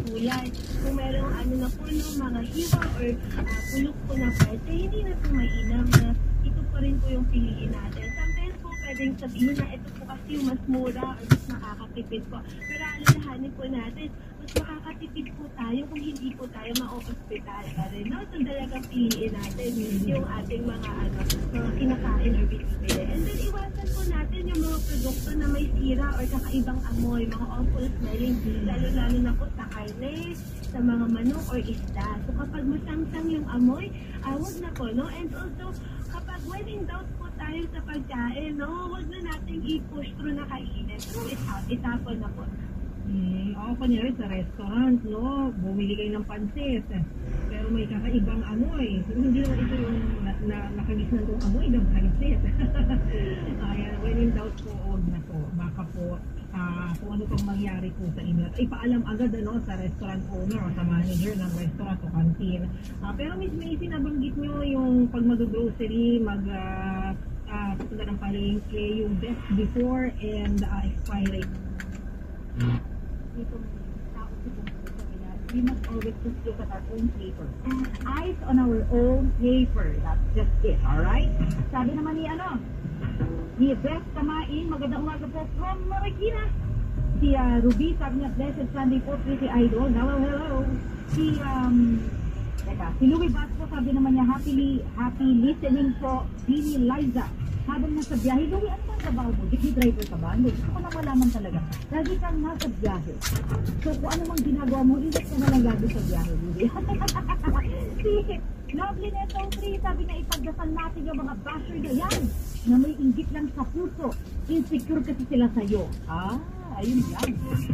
gulay. Kung merong ano na po, no, mga hiwa or pulok po na parte, hindi na po mainam na ito pa rin po yung piliin natin. Sometimes po pwedeng sabihin na ito po kasi yung mas mura or mas makakatipid po. Pero alalahanin po natin, mas makakatipid po tayo kung hindi po tayo ma-hospital pa rin. No? So talagang piliin natin yung ating mga kinakain or binibili. And then iwasan po natin yung mga produkto na may sira or kakaibang amoy, mga awful smelling, lalo-lalo na po sa karne, sa mga manok or isda. So kapag masangsang yung amoy, wag na po, no? And also, kapag when in doubt po tayo sa pagkain, no? Wag na nating i-push through na kainin. Throw it out, itapon na po. Ako kanyari sa restaurant, no? Bumili kayo ng pansit. Pero may kakaibang amoy. Hindi naman ito yung nakagisnan kong amoy ng pansit. Ayan, when in doubt po, huwag na po. Baka po, kung ano pang mangyari po sa inyo. Ipaalam agad sa restaurant owner o sa manager ng restaurant o canteen. Pero may sinabanggit nyo yung pag mag-grocery, pupunta ng palengke, yung best before and expiry. We must always just look at our own paper. Eyes on our own paper. That's just it, alright? Sabi naman ni Beth Tamain, magandang umaga po from Marikina. Si Ruby, sabi niya, blessed Sunday po, pretty idol. Hello. Si Louie Basco, sabi naman niya, happy listening po, Bini Liza. Habang nasa biyahe, Louie, ano bang trabaho mo? Jeepney driver ka ba? Hindi, gusto ko na malaman talaga. Lagi kang nasa biyahe. So, kung ano mang ginagawa mo, ingat ka na lang lagi sa biyahe, Louie. Si Lovely Neto 3, sabi na ipagdasal natin yung mga basher na yan, na may inggit lang sa puso. Insecure kasi sila sa'yo. Ayun yan.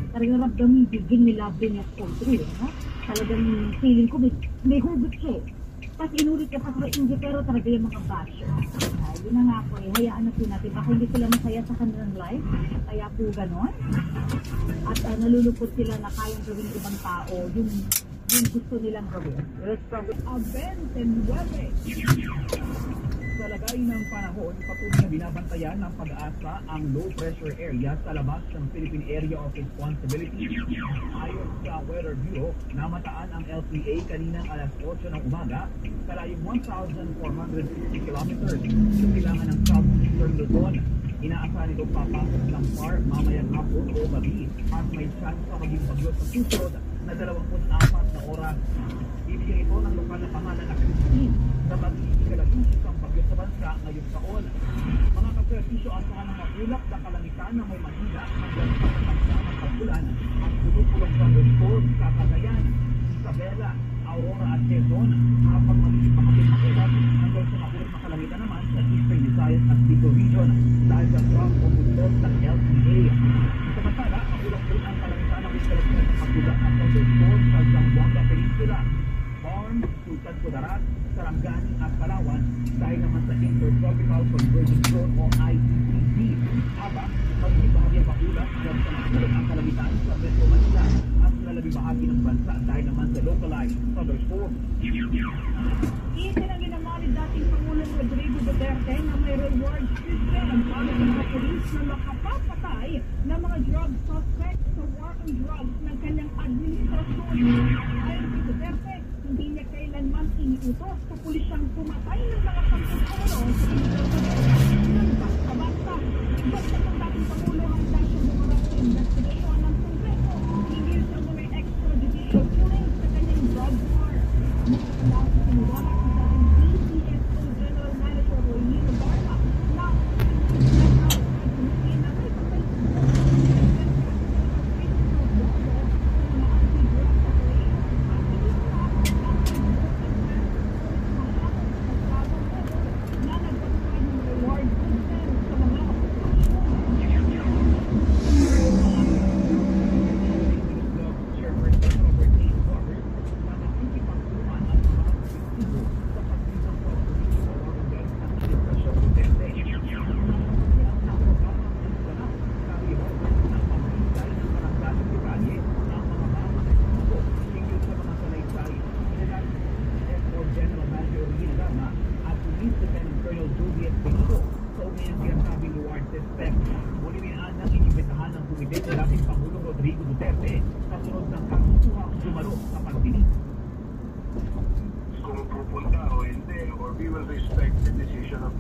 Talagang ramdamin bigin ni Lovely Neto 3, no? Talagang feeling ko may hugot siya. Tapos inulit ka pa sa inggit, pero talaga yung mga basher. Yun na nga po hayaan na po natin. Baka hindi sila masaya sa kanilang life, kaya po ganon. At nalulupot sila na kayang gawin ibang tao, yung gusto nilang gawin. Abenten Webe. Sa lagay ng panahon, patuloy na binabantayan ng pag-asa ang low pressure area sa labas ng Philippine Area of Responsibility. Ayon sa Weather Bureau, namataan ang LPA kaninang alas 8 ng umaga sa layong 1,450 kilometers sa silangan ng Southeastern Luzon. Inaasahan itong papasok ng PAR mamayang hapon o gabi at may chance pa maging bagyo sa susunod na 24 na oras. Bibigyan ito ng lokal na pangalan na Christine na magiging ikalabinsang bagyo sa bansa ngayong taon. Mga kaservisyo, asahan ng maulap na kalangitan na may Manila hanggang sa matagsa ng pag-ulan ang pulupulong thunderstorm sa Cagayan, Isabela, Aurora at Quezon habang magiging makapit-makilat hanggang sa maulap na kalangitan naman sa Eastern Visayas at Bicol Region dahil sa strong o buntot ng LPA. Samantala, maulap din ang kalangitan ng iskalapin sa pag-ulan at thunderstorm sa Zamboanga Peninsula, Farm, Sultan Kudarat, Sarangani at Palawan dahil naman sa Intertropical Convergence Zone o ICCZ. Habang magiging bahagi ang maulap dahil sa maulap ang kalangitan sa Metro Manila at lalabing bahagi ng bansa dahil naman sa localized thunderstorm. Isinangin naman ni dating Pangulong Rodrigo Duterte na may reward system para sa mga polis na makapapatay ng mga drug suspects sa war on drugs ng kanyang administrasyon. Ayon kay Duterte, hindi niya kailanman iniutos sa pulisyang pumatay ng mga pagkukulo sa ng basta-basta. Basta ng dating Pangulo handa siya bumarap sa investigation ng Kongreso hinggil sa mga extrajudicial killings sa kanyang drug war. Nagkakalaw sa sinulala ang dating DCFO General Manager Rolino Barba na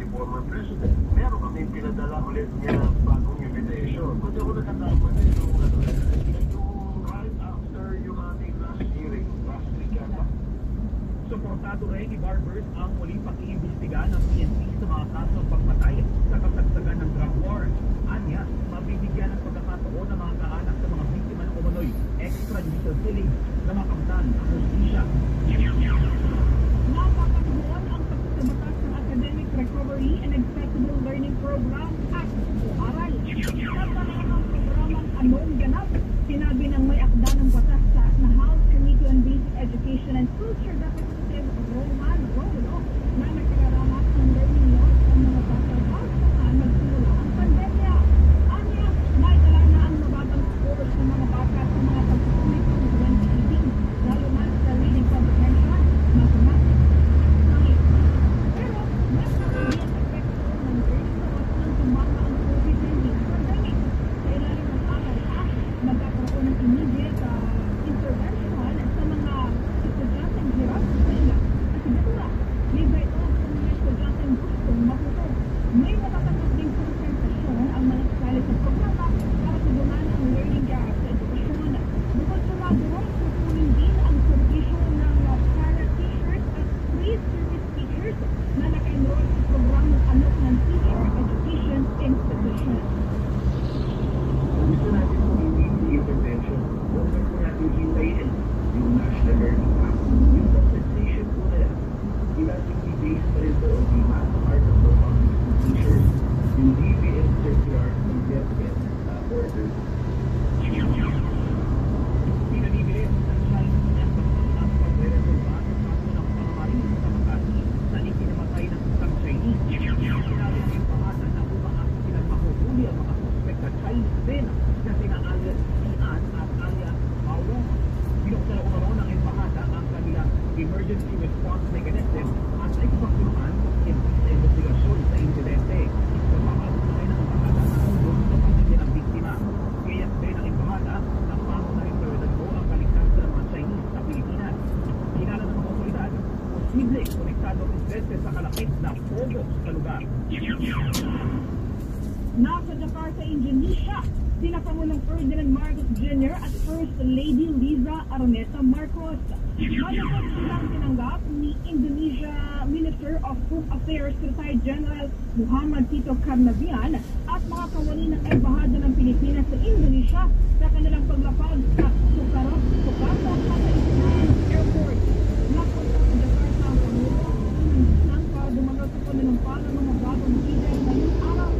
si former president. Meron kami pinadala ulit niya bagong invitation. Kung di ako nakatama na yung right after yung ating last hearing, last week yata. Suportado rin ni Barbers ang muling pag-iimbestiga ng PNP sa mga kasong pagpatay sa kasagsagan ng drug war. Anya, mabibigyan ng pagkakataon ng mga kaanak sa mga biktima ng umano'y extrajudicial killings na makamtan ang hustisya. Napapanahon ang pagsabatas ng Academic Recovery and Accessible Learning Program at o-aral. Napapanahon ang programang Anong Ganap, sinabi ng may akda ng batas na House Committee on Basic Education and Culture Representative Roman Rolo na nagkararamas ng learning loss ang mga bata bago pa nagsimula ang pandemya. Anya, naitala na ang mababang scores ng mga bata sa mga pagsusulit ng 2018, lalo na sa reading comprehension, mathematics, science. Pero, mas nakaging epekto ng learning loss nang tumama ang COVID-19 pandemic. Sa ilalim ng aral magkakaroon ng immediate intervention sa mga estudyanteng hirap sa ilang asignatura. Libre ito sa mga estudyanteng gustong matuto. May matatanggap ding kompensasyon ang mga kasali sa programa para tulungan ang learning gap sa edukasyon. Bukod sa mga guro, susunin din ang servisyo ng para-teachers at free service teachers na naka-enroll sa programang Alok ng Teacher Education Institution. Gusto natin hindi intervention. Huwag po natin hintayin yung National Learning Act. Yung compensation po nila. Elastically based pa rin po on the math art of the public teachers. Yung DBM circular ng DepEd orders. Pinanibilis ng Chinese Embassy ang pagre-resolva sa kaso ng pangamarin sa Makati na ikinamatay ng isang Chinese. Sinabi ng embahada na umaas silang mahuhuli ang mga suspect na Chinese din na sina alias Ian at alias Mao. Binuksan na umaro ng embahada ang kanilang emergency response mechanism at naikipagtulungan sa investigasyon sa insidente. Nagpapatuloy ng embahada ang tulong sa pamilya ng biktima. Kaya din ang embahada na pangunahing prioridad ko ang kaligtasan ng mga Chinese sa Pilipinas. Hinala ng mga otoridad, posible konektado ang insidente sa kalapit na pogo sa lugar. Nasa Jakarta, Indonesia, sina Pangulong Ferdinand Marcos Jr. at First Lady Liza Araneta Marcos. Malapit silang tinanggap ni Indonesia Minister of Home Affairs Secretary General Muhammad Tito Carnavian at mga kawani ng embahada ng Pilipinas sa Indonesia sa kanilang paglapag sa Sukarno International Airport. Napunta sa Jakarta ang Pangulo ng para dumagat sa pananampala ng mga bagong leader ngayong araw.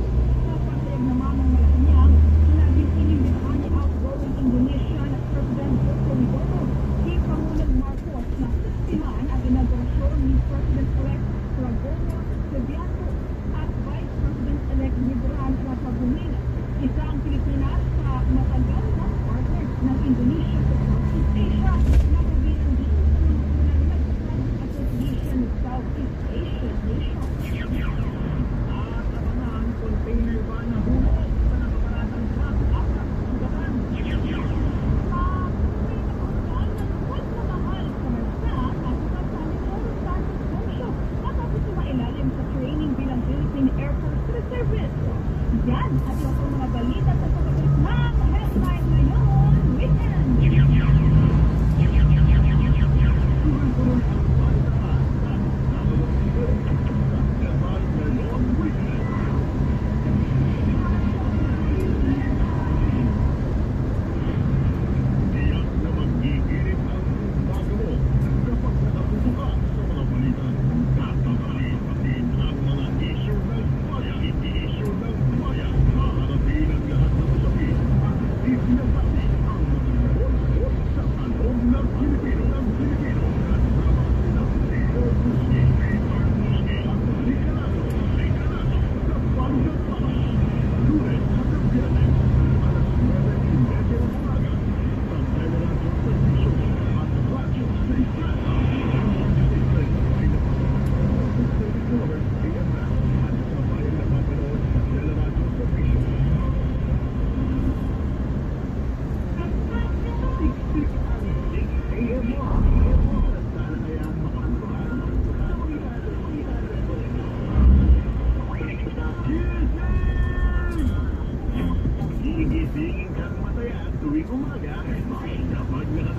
Na mamang Malacanang, sinabing inimbitahan ni outgoing Indonesian President Joko Widodo si Pangulong Marcos na sustihan ang inaugurasyon ni President-elect Prabowo Subianto at Vice President-elect Gibran Rakabuming. Isa ang Pilipinas sa matagal na partner ng Indonesia sa Southeast Asia na kabilang din sa mga unang nagtatag Association of Southeast Asian Nations. At abangan container van na hulog sa nakaparatang truck at sugapan. Ilalim sa training bilang Philippine Air Force Reservist. Yan at yung mga balita sa pagkakit ng headline ngayon weekend.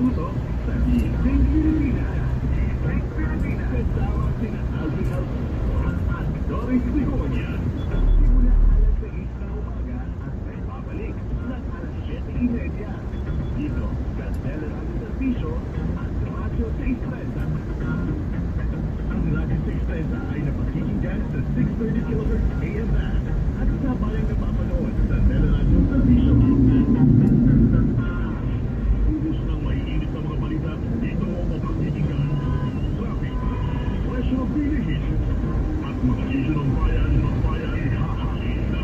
tutok sa Gising Pilipinas. Gising Pilipinas. Kasama sina Alvin Alfonso at Doris Begonia. Simula alas 6 na umaga at may babalik ng alas 7:30. Dito, sa Teleradyo Servicio at Radyo 630. Ang Radyo 630 ay napakikinggan sa 630 kHz AM band at sa bayang napapanood sa Teleradyo Servicio. Ubus ng maiinit na mga balita, dito ang mapakikinggan. Traffic, presyo ng bilihin, at mga isyu ng bayan, hahain na.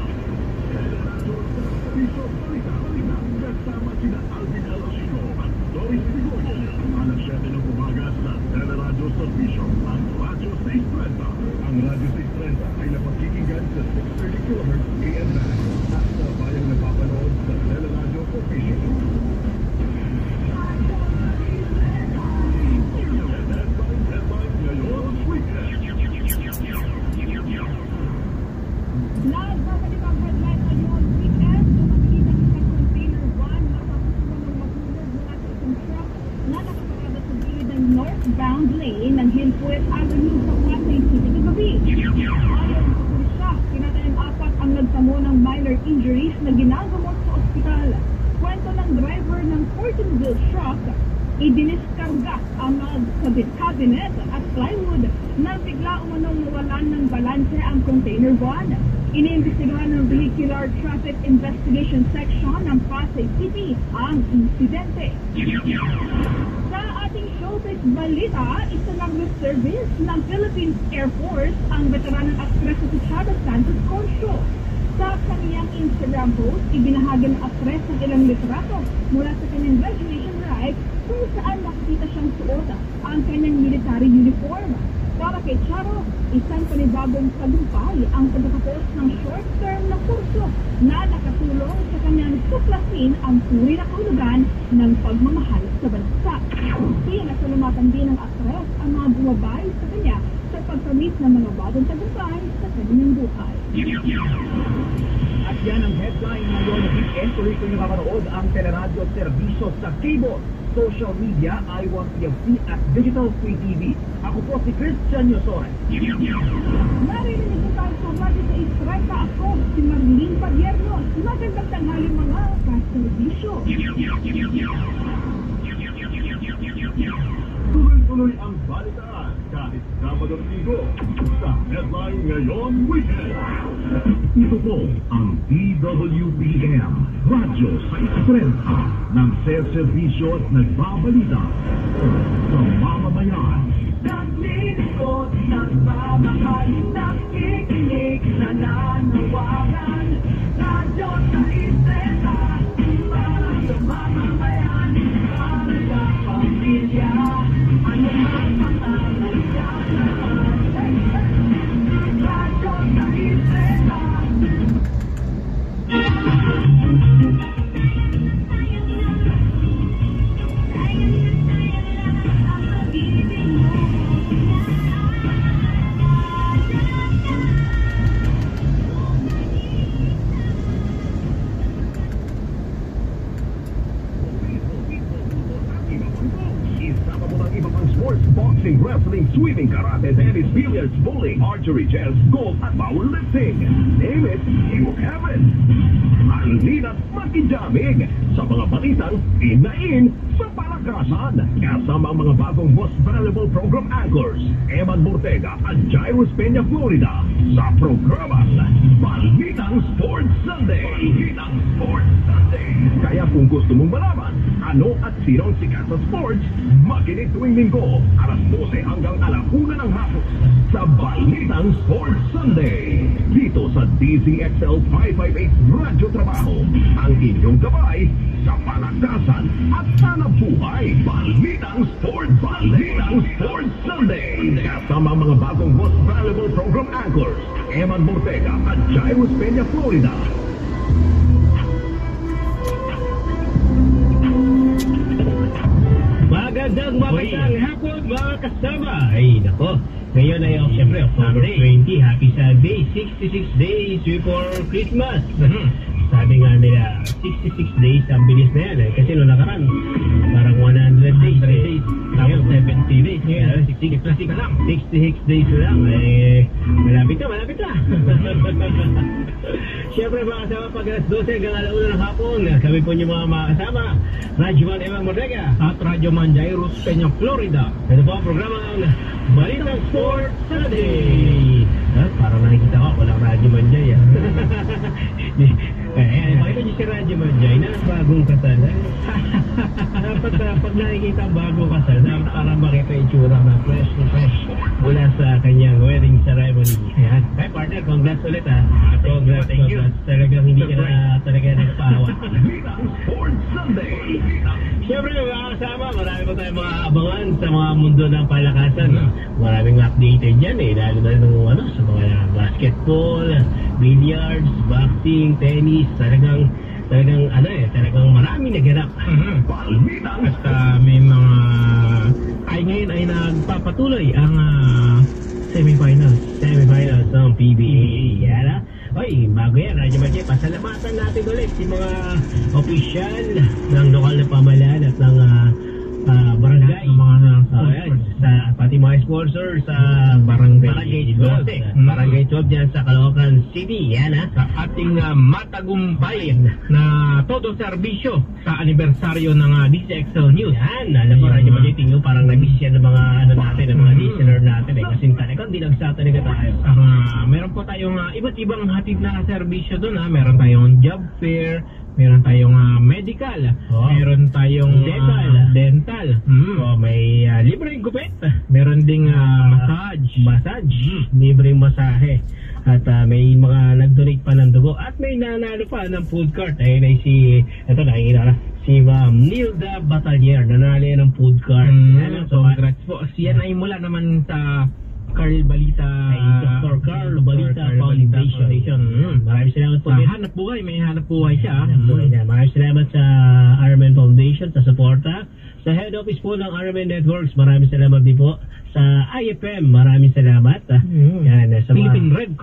Teleradyo Servicio Balita, kasama sina Alvin Alfonso at Doris Begonia. Alas 7 ng umaga sa Teleradyo Servicio at Radyo 630. Ang Radyo 630 ay napakikinggan sa 630 kHz AM band at sa bayang napapanood sa Teleradyo Servicio. Headline ngayong weekend. Live babalik ang headline ngayon weekend. Lumakitan sa container van matapos ng mahulog mula sa isang truck na nakaparada sa gilid ng northbound lane ng Hillport Avenue sa Pasay City kagabi. Ayon sa pulisya, kinatayang 4 ang nagtamo ng minor injuries na ginagamot sa ospital. Kwento ng driver ng 14-wheel truck, idiniskarga ang mga cabinet at plywood na bigla umanong nawalan ng balanse ang container van. Iniimbestigahan ng Vehicular Traffic Investigation Section ng Pasay City ang insidente. Sa ating showbiz balita, isa lang service ng Philippine Air Force ang veteranong aktres na si Chava Santos Concho. Sa kaniyang Instagram post, ibinahagi ng aktres ng ilang litrato mula sa kanyang graduation rite kung saan nakikita siyang suot ang kanyang military uniform. Para kay Charo, isang panibagong tagumpay ang pagkatapos ng short-term na kurso na nakatulong sa kanyang tuklasin ang puri na kahulugan ng pagmamahal sa bansa. Pinasalamatan din ng aktres ang mga bumabay sa kanya sa pagkamit ng mga bagong tagumpay sa kanyang buhay. At yan ang headline ngayon na weekend. Tuloy ko yung mapanood ang Teleradyo Servicio sa cable, social media, I1PFC at Digital Free TV. Ako po si Christian Yosores. Narinig ko tayo sa Radyo sa Israel. Ako si Marlene Padierno. Magandang tanghali mga ka-servisyo. Tuloy-tuloy ang balitaan kahit Sabado at Linggo sa Headline Ngayong Weekend. Ito po ang DWBM Radyo 630 ng Servisyo at Nagbabalita sa mamamayan. Naglilingkod, nagmamahal, nakikinig, nananawagan. Radyo sa Istreta, para sa mamamayan, para sa pamilya. Ano ang pangangailangan? Radyo sa Istreta. Boxing, wrestling, swimming, karate, tennis, billiards, bowling, archery, chess, golf, at powerlifting. Name it, you have it. Halin at makijaming sa mga balitang inain sa palakasan. Kasama ang mga bagong most valuable program anchors, Eman Mortega at Jairus Peña, Florida, sa programang Balitang Sports Sunday. Balitang Sports Sunday. Kaya kung gusto mong malaman ano at sino ang sikat sa sports, makinig tuwing linggo, alas 12 hanggang alauna ng hapon sa Balitang Sports Sunday. Dito sa DZXL 558 Radyo Trabaho, ang inyong gabay sa palakasan at hanap buhay. Balitang Sports Sunday. Kasama ang mga bagong most valuable program anchors, Eman Mortega at Jairus Peña, Florida. Magandang hapon mga kasama. Ay nako, ngayon ay siyempre October 20, happy Sunday, 66 days before Christmas. Sabi nga nila, 66 days, ang bilis na yan kasi noong nakaraan, parang 100 66 lang. 66 days lang. Malapit na. Siyempre mga kasama, pag alas 12 hanggang alauna ng hapon, kami po yung mga kasama, Radyoman Evan Mordega At Radyoman Jairus Peña, Florida. Ito po ang programa ng Balitang Sports Saturday. Parang nakikita ko, walang Radyoman Jay. Pakita niyo si Radyoman Jay na bagong kasal. Dapat pag nakikita ang bagong kasal, para makita yung tsura na fresh mula sa kanyang wedding ceremony. Ayan. Hey partner, congrats ulit ha. Congrats. Talagang hindi ka na talaga nagpahawa. Sports Sunday. Siyempre mga kasama, marami pa tayong mga abangan sa mga mundo ng palakasan. Maraming updated dyan lalo na nung sa mga basketball, billiards, boxing, tennis, talagang maraming naganap. At may mga ngayon ay nagpapatuloy ang semifinals ng PBA. Yan Oy, bago yan, Radyo Majay, pasalamatan natin ulit si mga opisyal ng lokal na pamahalaan at ng barangay. Pati mga sponsor sa Barangay 12. Barangay 12 dyan sa Caloocan City. Yan sa ating matagumpay na todo serbisyo sa anibersaryo ng DCXL News. Yan, alam mo Radyo Majay, tingin parang nag-miss yan ng mga natin, ng mga listener natin kasi talagang dinagsa talaga tayo. Meron po tayong iba't ibang hatid na serbisyo doon. Meron tayong job fair, meron tayong medical, meron tayong dental. May libreng gupit, meron ding massage, libreng masahe. At may mga nag-donate pa ng dugo at may nanalo pa ng food cart. Ayun ay si Ma'am Nilda Batalier, nanalo yan ng food cart. Congrats po. Siyan ay mula naman sa Carl Balita, Dr. Carl Balita Foundation. Maraming salamat po. Hanap buhay, may hanap buhay siya. Maraming salamat sa RMN Foundation sa suporta. Sa head office po ng RMN Networks, maraming salamat din po. Sa IFM, maraming salamat. Yan, sa Philippine Red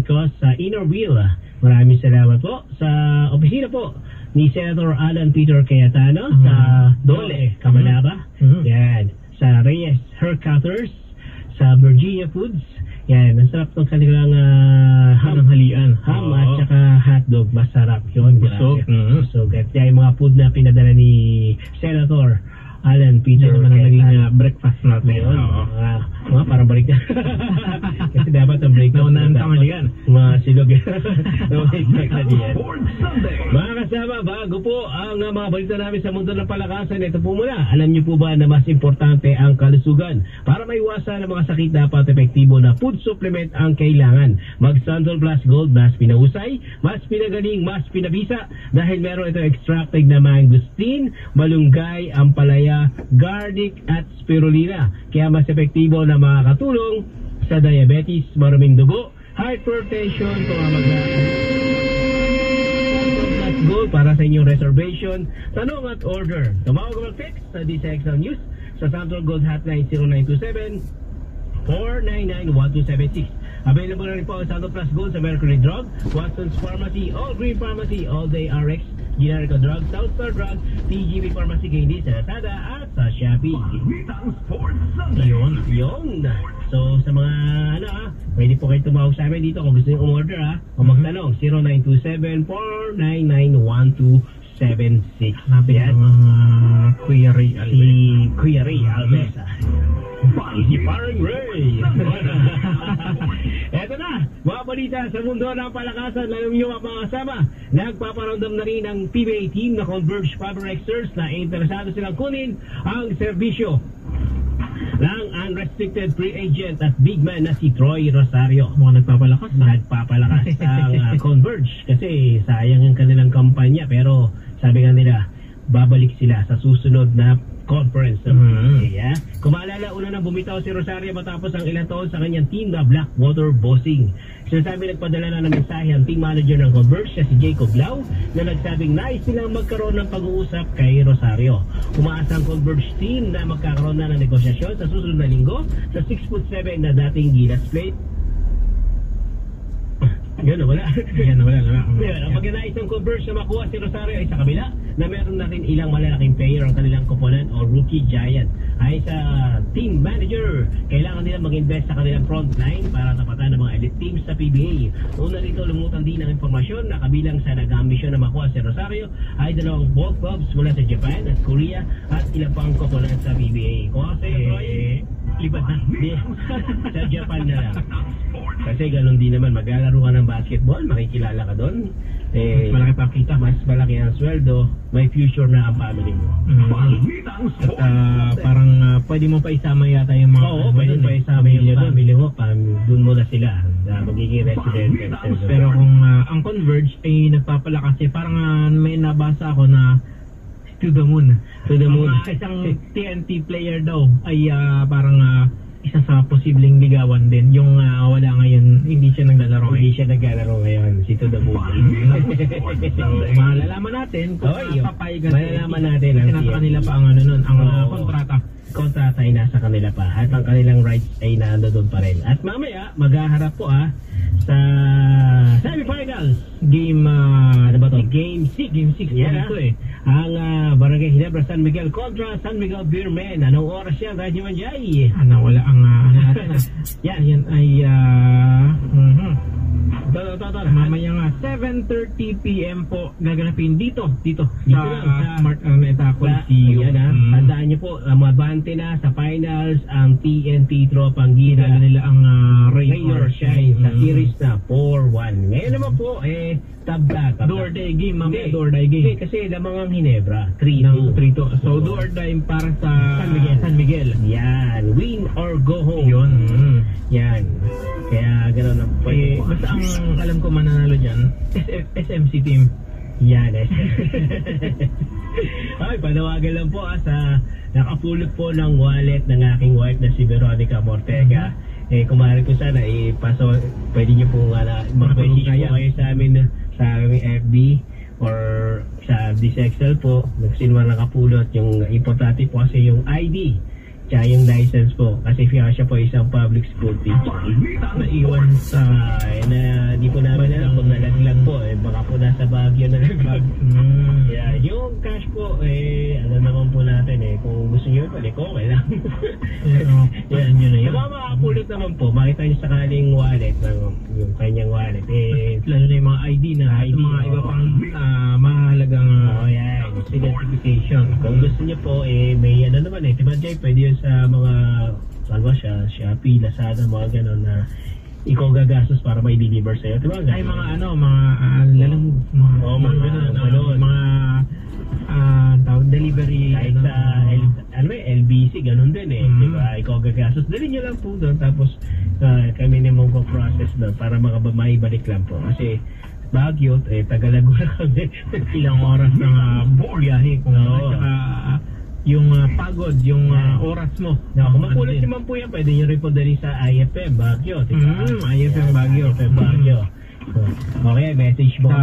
Cross, sa Inner Wheel, maraming salamat po. Sa opisina po ni Senator Alan Peter Cayetano sa Dole, Camanaba. Yan, sa Reyes Hair Cutters, sa Virginia Foods. Yan, masarap itong kanilang hanghalian. Ham at saka hotdog. Masarap yun. Busog. So, kaya yung mga food na pinadala ni Senator Alan Peter naman ang naging breakfast natin. Parang balik na. Kasi dapat ang break na unang tanghalian. Mga silog. Sports Sunday. Mga kasama, bago po ang mga balita namin sa mundo ng palakasan, ito po muna. Alam niyo po ba na mas importante ang kalusugan? Para maiwasan ang mga sakit, dapat epektibo na food supplement ang kailangan. Mag-Sandol Plus Gold, mas pinahusay, mas pinagaling, mas pinabisa. Dahil meron ito extracted na mangosteen, malunggay, ampalaya, garlic at spirulina. Kaya mas epektibo na makakatulong sa diabetes, maruming dugo, hypertension, Let's go para sa inyong reservation, tanong at order. Tumawag o mag-text sa DCXL News sa Central Gold Hotline 0927-499-1276. Available na rin po ang Santo Plus Gold sa Mercury Drug, Watson's Pharmacy, All Green Pharmacy, All Day RX, Generica Drug, Southstar Drug, TGB Pharmacy, Candy, sa Lazada at sa Shopee. Sports Sunday. Yun. So sa mga pwede po kayo tumawag sa amin dito kung gusto nyo umorder o magtanong 0927-499-1276. Hanapin ang Kuya Ray Alves. Si Kuya Ray Alves. Si Parang Ray. Eto na, mga balita sa mundo ng palakasan. Alam nyo mga kasama, nagpaparamdam na rin ang PBA team na Converge Fiber Extras na interesado silang kunin ang serbisyo ng unrestricted free agent at big man na si Troy Rosario. Mga nagpapalakas ang Converge kasi sayang ang kanilang kampanya, pero sabi nga nila babalik sila sa susunod na conference. Kung maalala, una nang bumitaw si Rosario matapos ang ilang taon sa kanyang team na Blackwater Bossing. Sinasabi nagpadala na ng mensahe ang team manager ng Converge na si Jacob Lau na nagsabing nais silang magkaroon ng pag-uusap kay Rosario. Umaasa ang Converge team na magkakaroon na ng negosyasyon sa susunod na linggo sa 6'7" na dating Gilas Plate Yun, wala. Yan, wala. Ngayon, ang maganaisang converge na makuha si Rosario ay sa kabila na meron na rin ilang malalaking player ang kanilang koponan o rookie giant. Ay sa team manager, kailangan nila mag-invest sa kanilang frontline para tapatan ng mga elite teams sa PBA. Una rito, lumutan din ang informasyon na kabilang sa nag-ambisyon na makuha si Rosario ay dalawang ball clubs mula sa Japan at Korea at ilang pang koponan sa PBA. Kung ako sa'yo, Roy, lipat na. Sa Japan na lang. Kasi ganun din naman, maglalaro ka ng basketball, makikilala ka doon. Mas malaki pa kita. Mas malaki ang sweldo, may future na ang family mo. At parang pwede mo pa isama yata yung mga... Oo, pwede pa isama yung family mo, doon mo na sila, magiging resident. Pero kung ang Converge ay nagpapalakas, parang may nabasa ako na to the moon. To the moon. Isang TNT player daw ay parang isa sa posibleng ligawan din. Yung wala ngayon, hindi siya naglalaro ngayon. Si To the Moon. So, malalaman natin kung papayagan. Malalaman natin ang nasa kanila pa ang ang kontrata. Kontrata ay nasa kanila pa at ang kanilang rights ay nandoon pa rin. At mamaya, maghaharap po sa semifinals. Game, ano ba to? Game 6. Game 6 Yeah. ito eh. Ang Barangay Ginebra San Miguel kontra San Miguel Beermen. Anong oras yan, Radyo Manjay? Wala ang natin Yan ay mamaya nga 7:30 PM po gaganapin dito sa Smart Araneta Coliseum. Tandaan niyo po, mabante na sa finals ang TNT Tropang Gira. Nila ang Rain or Shine sa series na 4-1. Ngayon naman po, tabla. Do or die game, mamaya do or die game. Kasi lamang ang Ginebra, 3-2. So do or die para sa San Miguel. Yan, win or go home. Yun. Yan. Kaya gano'n ang pwede. Basta ang alam ko mananalo dyan, SMC team. Yan. Ay, panawagan lang po sa nakapulot po ng wallet ng aking wife na si Veronica Mortega. Kung maaari ko sana, pwede nyo po mag-message po kayo sa amin sa aming FB or sa DSXL po. Nagsinwa nakapulot yung importante po kasi yung ID tsaka yung license po kasi siya po isang public school teacher. Naiwan sa na di po namin alam kung nalaglag po baka po nasa Baguio na nalaglag. Yeah, yung cash po ano naman po natin kung gusto nyo balik okay lang. Yan yun na yun. Kung makakapulot naman po makita nyo sakaling wallet yung kanyang wallet lalo na yung mga ID na mga iba pang mahalagang identification. Kung gusto nyo po may ano naman Timanjay pwede yun sa mga Shopee, Lazada, mga gano'n na ikaw gagastos para may deliver sa'yo, diba? Ay mga tawag delivery kahit sa LBC gano'n din diba? Ikaw gagastos, dali nyo lang po doon tapos kami na mag-process doon para maibalik lang po kasi Baguio, Tagalago na kami ilang oras ng biyahe kung yung pagod, yung oras mo. Kung makulit naman po yan, pwede nyo rin po dali sa IFM Baguio. IFM Baguio. Okay, message mo.